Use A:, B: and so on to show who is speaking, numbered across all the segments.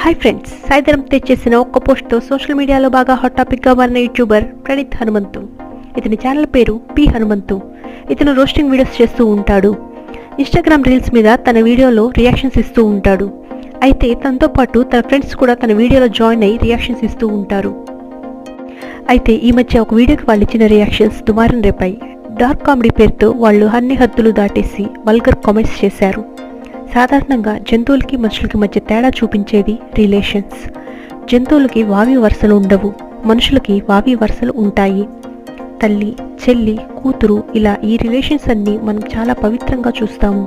A: Hi friends, Sai Dharam Tej చేసిన ఒక్క పోస్ట్తో social మీడియాలో బాగా హాట్ టాపిక్గా మారిన యూట్యూబర్ ప్రణీత్ హనుమంతు. ఇతని ఛానల్ పేరు పి హనుమంతు. ఇతను రోస్టింగ్ వీడియోస్ చేస్తూ ఉంటాడు. ఇన్స్టాగ్రామ్ రీల్స్ మీద తన వీడియోలో రియాక్షన్స్ ఇస్తూ ఉంటాడు. అయితే తనతో పాటు తన ఫ్రెండ్స్ కూడా తన వీడియోలో జాయిన్ అయ్యి రియాక్షన్స్ ఇస్తూ ఉంటారు. అయితే ఈ మధ్య ఒక వీడియోకి వాళ్ళు ఇచ్చిన రియాక్షన్స్ దుమారం రేపాయి. డార్క్ కామెడీ పేరుతో వాళ్ళు అన్ని హద్దులు దాటేసి వల్గర్ కామెంట్స్ చేశారు. సాధారణంగా జంతువులకి మనుషులకి మధ్య తేడా చూపించేది రిలేషన్స్. జంతువులకి వావి వరుసలు ఉండవు, మనుషులకి వావి వరుసలు ఉంటాయి. తల్లి, చెల్లి, కూతురు, ఇలా ఈ రిలేషన్స్ అన్నీ మనం చాలా పవిత్రంగా చూస్తాము.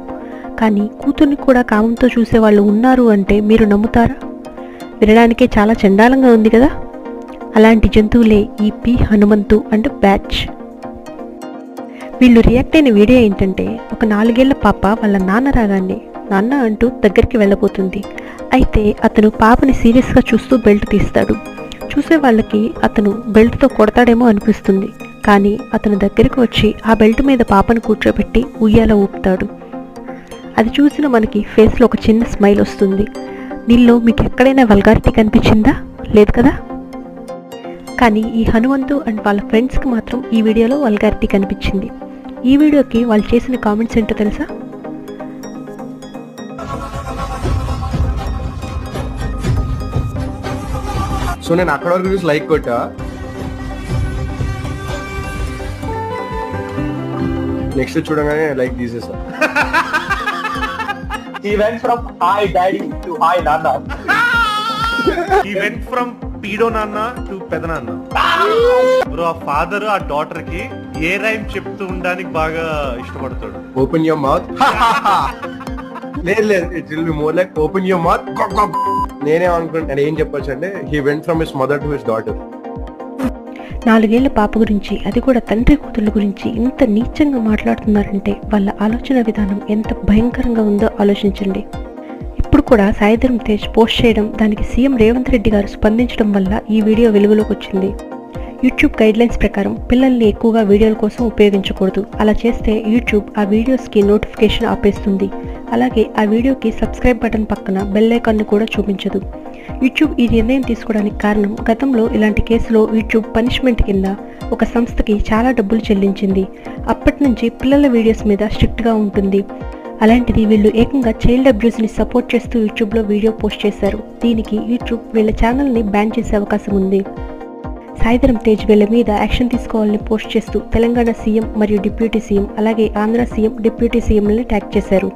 A: కానీ కూతుర్ని కూడా కామంతో చూసేవాళ్ళు ఉన్నారు అంటే మీరు నమ్ముతారా? వినడానికే చాలా చండాలంగా ఉంది కదా. అలాంటి జంతువులే ఈ పి హనుమంతు అండ్ బ్యాచ్. వీళ్ళు రియాక్ట్ అయిన వీడియో ఏంటంటే, ఒక 4 ఏళ్ల పాప వాళ్ళ నాన్న రాగానే నాన్న అంటూ దగ్గరికి వెళ్ళబోతుంది. అయితే అతను పాపని సీరియస్గా చూస్తూ బెల్ట్ తీస్తాడు. చూసే వాళ్ళకి అతను బెల్ట్తో కొడతాడేమో అనిపిస్తుంది. కానీ అతను దగ్గరికి వచ్చి ఆ బెల్ట్ మీద పాపను కూర్చోబెట్టి ఉయ్యాల ఊపుతాడు. అది చూసిన మనకి ఫేస్లో ఒక చిన్న స్మైల్ వస్తుంది. దీనిలో మీకు ఎక్కడైనా వల్గారిటీ కనిపించిందా? లేదు కదా. కానీ ఈ హనుమంతు అండ్ వాళ్ళ ఫ్రెండ్స్కి మాత్రం ఈ వీడియోలో వల్గారిటీ కనిపించింది. ఈ వీడియోకి వాళ్ళు చేసిన కామెంట్స్ ఏంటో తెలుసా?
B: సో నేను అక్కడ వరకు చూసి లైక్ కొట్టా, నెక్స్ట్ చూడగానే like తీసేసా.
C: He went from hi daddy to hi nana.
D: He went from pedo nana to పెదనాన్న. బ్రో, ఆ ఫాదర్ ఆ డాటర్ కి ఏ రైమ్ చెప్తూ ఉండడానికి బాగా ఇష్టపడతాడు.
B: Open your mouth. లేదు, it will be more like open your mouth. నేనేమనుకుంటాను, ఏం చెప్పొచ్చు అంటే, he went from his mother to his daughter.
A: 4 ఏళ్ల పాప గురించి, అది కూడా తండ్రి కూతుళ్ళ గురించి ఇంత నీచంగా మాట్లాడుతున్నారంటే వాళ్ళ ఆలోచన విధానం ఎంత భయంకరంగా ఉందో ఆలోచించండి. ఇప్పుడు కూడా సాయిధరం తేజ్ పోస్ట్ చేయడం, దానికి సీఎం రేవంత్ రెడ్డి గారు స్పందించడం వల్ల ఈ వీడియో వెలుగులోకి వచ్చింది. యూట్యూబ్ గైడ్లైన్స్ ప్రకారం పిల్లల్ని ఎక్కువగా వీడియోల కోసం ఉపయోగించకూడదు. అలా చేస్తే యూట్యూబ్ ఆ వీడియోస్కి నోటిఫికేషన్ ఆపేస్తుంది. అలాగే ఆ వీడియోకి సబ్స్క్రైబ్ బటన్ పక్కన బెల్ ఐకాన్ని కూడా చూపించదు. యూట్యూబ్ ఈ నిర్ణయం తీసుకోవడానికి కారణం, గతంలో ఇలాంటి కేసులో యూట్యూబ్ పనిష్మెంట్ కింద ఒక సంస్థకి చాలా డబ్బులు చెల్లించింది. అప్పటి నుంచి పిల్లల వీడియోస్ మీద స్ట్రిక్ట్గా ఉంటుంది. అలాంటిది వీళ్ళు ఏకంగా చైల్డ్ అబ్యూస్ని సపోర్ట్ చేస్తూ యూట్యూబ్లో వీడియో పోస్ట్ చేశారు. దీనికి యూట్యూబ్ వీళ్ళ ఛానల్ని బ్యాన్ చేసే అవకాశం ఉంది. సాయిధరం తేజ్ వీళ్ళ మీద యాక్షన్ తీసుకోవాలని పోస్ట్ చేస్తూ తెలంగాణ సీఎం మరియు డిప్యూటీ సీఎం, అలాగే ఆంధ్ర సీఎం, డిప్యూటీ సీఎంలని ట్యాగ్ చేశారు.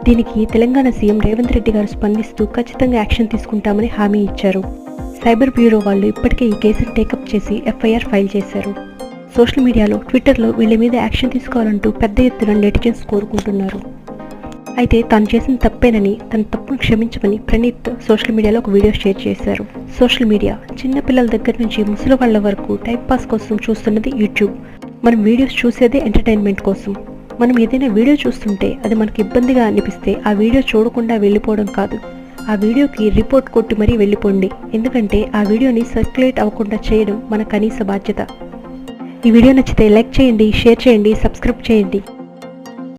A: దీనికి తెలంగాణ సీఎం రేవంత్ రెడ్డి గారు స్పందిస్తూ ఖచ్చితంగా యాక్షన్ తీసుకుంటామని హామీ ఇచ్చారు. సైబర్ బ్యూరో వాళ్ళు ఇప్పటికే ఈ కేసును టేకప్ చేసి ఎఫ్ఐఆర్ ఫైల్ చేశారు. సోషల్ మీడియాలో, ట్విట్టర్లో వీళ్ళ మీద యాక్షన్ తీసుకోవాలంటూ పెద్ద ఎత్తున నెటిజన్స్ కోరుకుంటున్నారు. అయితే తాను చేసిన తప్పేనని, తన తప్పును క్షమించమని ప్రణీత్ సోషల్ మీడియాలో ఒక వీడియో షేర్ చేశారు. సోషల్ మీడియా చిన్న పిల్లల దగ్గర నుంచి ముసలి వాళ్ళ వరకు టైంపాస్ కోసం చూస్తున్నది యూట్యూబ్. మనం వీడియోస్ చూసేదే ఎంటర్టైన్మెంట్ కోసం. మనం ఏదైనా వీడియో చూస్తుంటే అది మనకి ఇబ్బందిగా అనిపిస్తే ఆ వీడియో చూడకుండా వెళ్ళిపోవడం కాదు, ఆ వీడియోకి రిపోర్ట్ కొట్టి మరీ వెళ్ళిపోండి. ఎందుకంటే ఆ వీడియోని సర్క్యులేట్ అవ్వకుండా చేయడం మన కనీస బాధ్యత. ఈ వీడియో నచ్చితే లైక్ చేయండి, షేర్ చేయండి, సబ్స్క్రైబ్ చేయండి.